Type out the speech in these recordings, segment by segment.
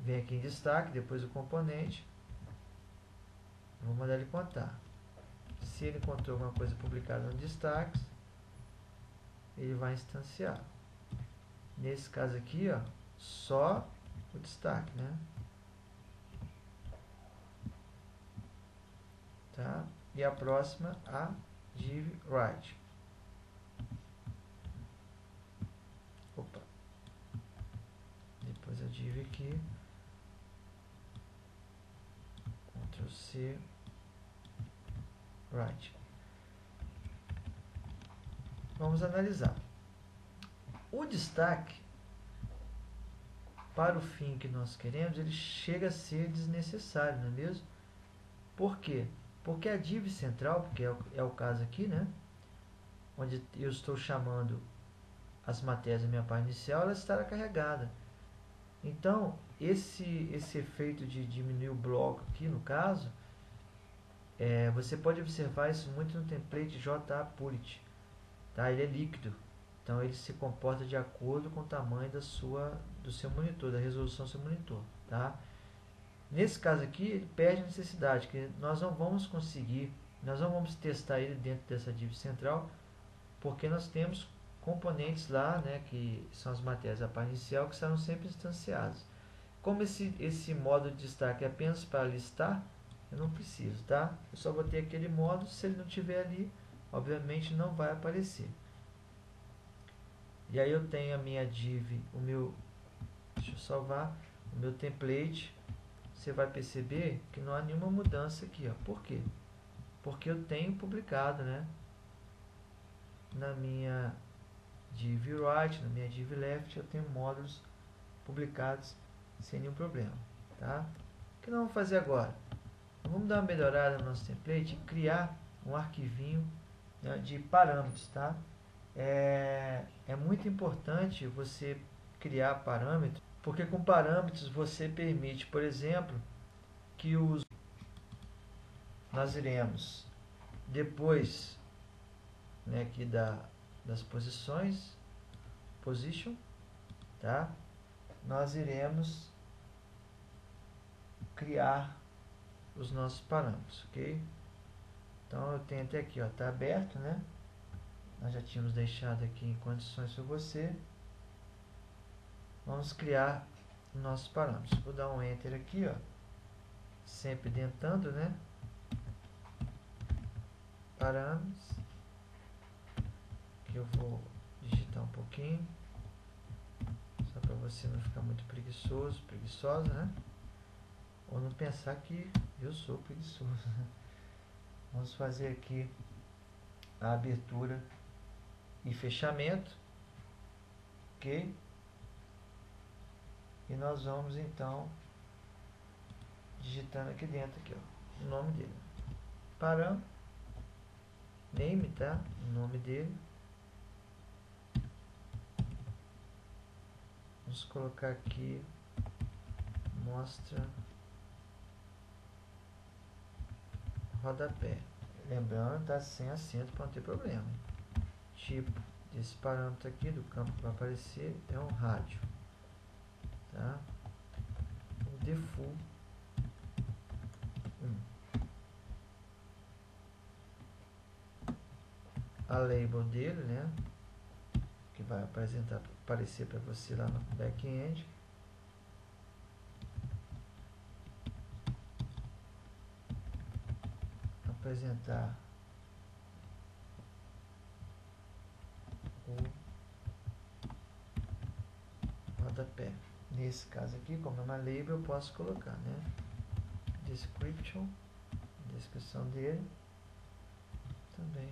vem aqui em destaque, depois o componente, vou mandar ele contar. Se ele encontrou alguma coisa publicada no destaques, ele vai instanciar. Nesse caso aqui, ó, só o destaque, né? Tá? E a próxima, a div write. Opa. Depois a div aqui. Ctrl C, write. Vamos analisar. O destaque, para o fim que nós queremos, ele chega a ser desnecessário, não é mesmo? Por quê? Porque a div central, porque é o caso aqui, né? Onde eu estou chamando as matérias da minha página inicial, ela estará carregada. Então, esse efeito de diminuir o bloco aqui, no caso, você pode observar isso muito no template JPullet. Tá? Ele é líquido. Então ele se comporta de acordo com o tamanho do seu monitor, da resolução do seu monitor. Tá? Nesse caso aqui, ele perde a necessidade, que nós não vamos conseguir, nós não vamos testar ele dentro dessa div central, porque nós temos componentes lá, né, que são as matérias da página inicial, que serão sempre instanciados. Como esse modo de destaque é apenas para listar, eu não preciso, tá? Eu só vou ter aquele modo, se ele não tiver ali, obviamente não vai aparecer. E aí eu tenho a minha div, deixa eu salvar, o meu template. Você vai perceber que não há nenhuma mudança aqui, ó. Por quê? Porque eu tenho publicado, né, na minha div right, na minha div left, eu tenho módulos publicados sem nenhum problema, tá? O que nós vamos fazer agora? Vamos dar uma melhorada no nosso template e criar um arquivinho, né, de parâmetros, tá? É muito importante você criar parâmetros, porque com parâmetros você permite, por exemplo, que nós iremos depois, né, aqui das posições, position, tá? Nós iremos criar os nossos parâmetros, ok? Então eu tenho até aqui, ó, tá aberto, né? Nós já tínhamos deixado aqui em condições para você. Vamos criar nossos parâmetros. Vou dar um enter aqui, ó, sempre dentando, né? Parâmetros, que eu vou digitar um pouquinho, só para você não ficar muito preguiçosa, né? Ou não pensar que eu sou preguiçoso, né? Vamos fazer aqui a abertura e fechamento, ok? E nós vamos então digitando aqui dentro, aqui, ó, o nome dele, parâmetro, name, tá? O nome dele. Vamos colocar aqui, mostra rodapé. Lembrando, tá sem acento para não ter problema. Tipo desse parâmetro aqui do campo que vai aparecer é um rádio, tá? O default 1. A label dele, né, que vai aparecer para você lá no back-end. Apresentar o rodapé. Nesse caso aqui, como é uma label, eu posso colocar, né, description, descrição dele, também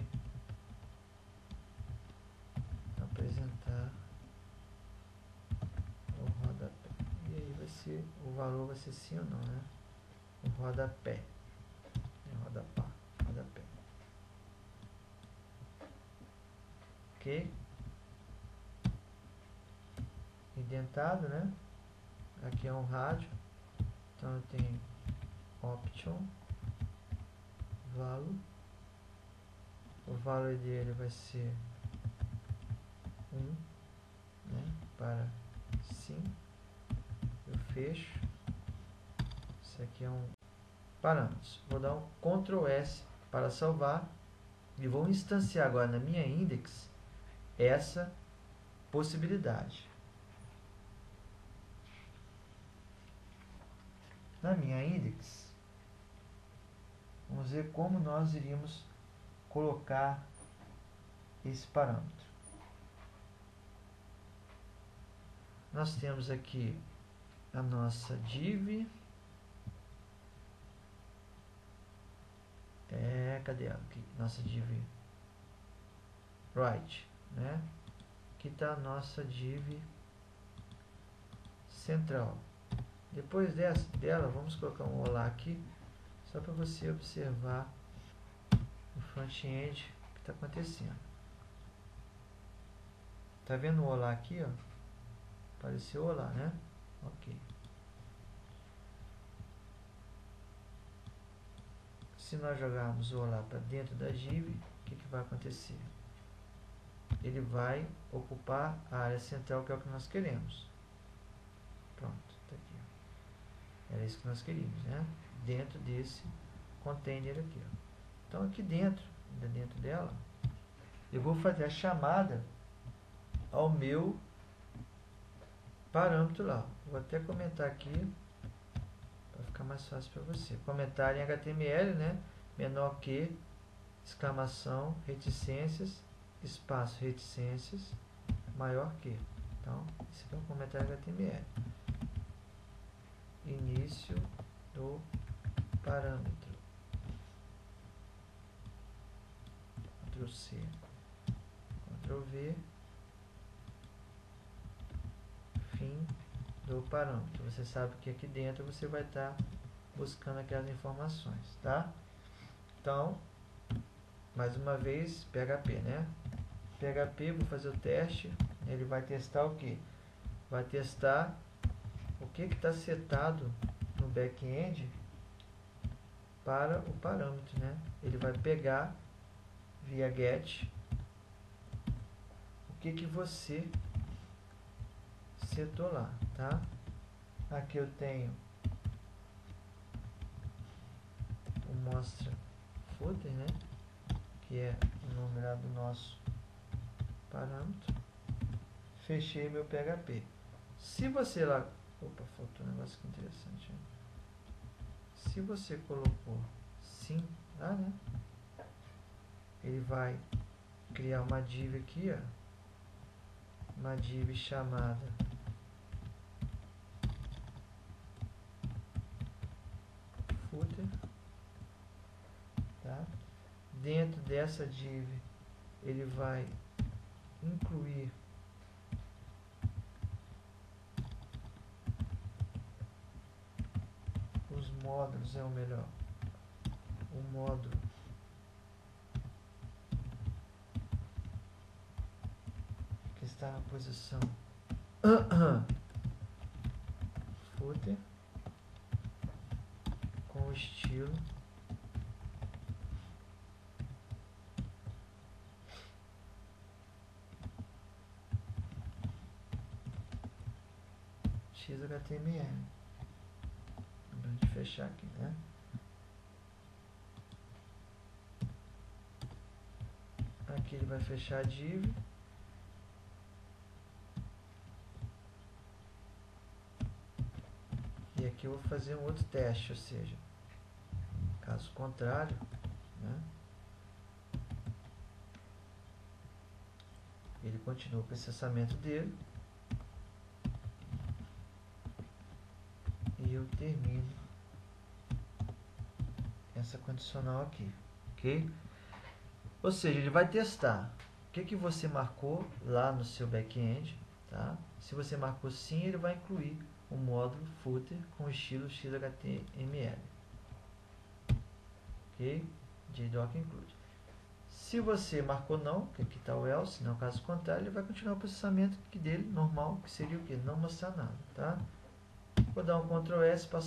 apresentar o rodapé. E aí vai ser, o valor vai ser sim ou não, né, o rodapé, rodapé. Ok? Indentado, né? Aqui é um rádio, então eu tenho option value, o valor dele vai ser 1, né? Para sim, eu fecho, Isso aqui é um parâmetros. Vou dar um Ctrl S para salvar e vou instanciar agora na minha index essa possibilidade. Na minha index, vamos ver como nós iríamos colocar esse parâmetro. Nós temos aqui a nossa div. Cadê ela? Aqui, nossa div right, né? Aqui está a nossa div central. Depois dela, vamos colocar um olá aqui, só para você observar o front-end que está acontecendo. Tá vendo o olá aqui, ó? Apareceu olá, né? Ok. Se nós jogarmos o olá para dentro da div, o que vai acontecer? Ele vai ocupar a área central, que é o que nós queremos. Pronto, tá aqui, ó. Era isso que nós queríamos, né? Dentro desse container aqui, ó. Então aqui dentro dela, eu vou fazer a chamada ao meu parâmetro lá. Vou até comentar aqui para ficar mais fácil para você. Comentário em HTML, né? Menor que, exclamação, reticências, espaço, reticências, maior que. Então, esse aqui é um comentário em HTML. Início do parâmetro. Ctrl C, Ctrl V. Fim do parâmetro. Você sabe que aqui dentro você vai estar buscando aquelas informações, tá? Então, mais uma vez, PHP, né? PHP, vou fazer o teste. Ele vai testar o que? Vai testar o que está setado no back-end para o parâmetro, né? Ele vai pegar via get o que você setou lá, tá? Aqui eu tenho o mostra footer, né? Que é o nome lá do nosso parâmetro. Fechei meu PHP. Se você lá... Opa, faltou um negócio interessante. Se você colocou sim lá, né? Ele vai criar uma div aqui, ó. Uma div chamada footer, tá? Dentro dessa div ele vai incluir os módulos, é o melhor, o módulo que está na posição footer com o estilo XHTML. Vamos fechar aqui, né? Aqui ele vai fechar a div. E aqui eu vou fazer um outro teste, ou seja, caso contrário, né? Ele continua o processamento dele. E eu termino essa condicional aqui, ok? Ou seja, ele vai testar o que você marcou lá no seu back-end, tá? Se você marcou sim, ele vai incluir o módulo footer com o estilo XHTML, ok? JDoc include. Se você marcou não, que aqui está o else, não, caso contrário, ele vai continuar o processamento dele normal, que seria o que? Não mostrar nada, tá? Vou dar um Ctrl S para